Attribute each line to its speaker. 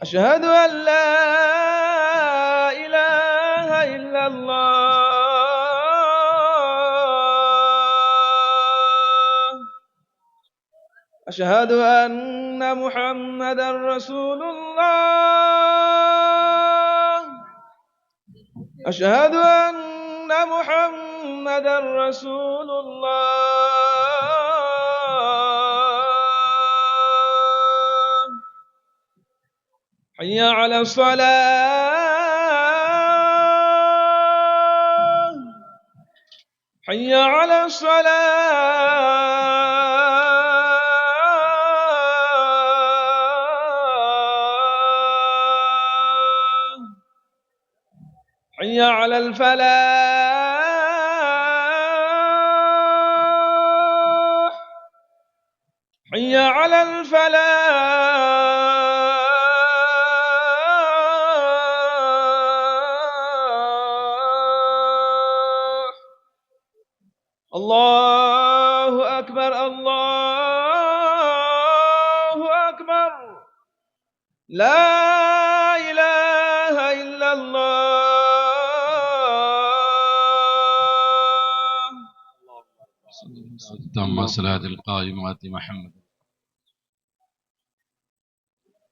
Speaker 1: أشهد أن لا إله إلا الله. أشهد أن محمدا رسول الله. أشهد أن محمدا رسول الله. حي على الصلاة. حي على الصلاة. حي على الفلاح. حي على الفلاح. الله أكبر الله أكبر. لا إله إلا الله.
Speaker 2: تم صلاة القائمات محمد.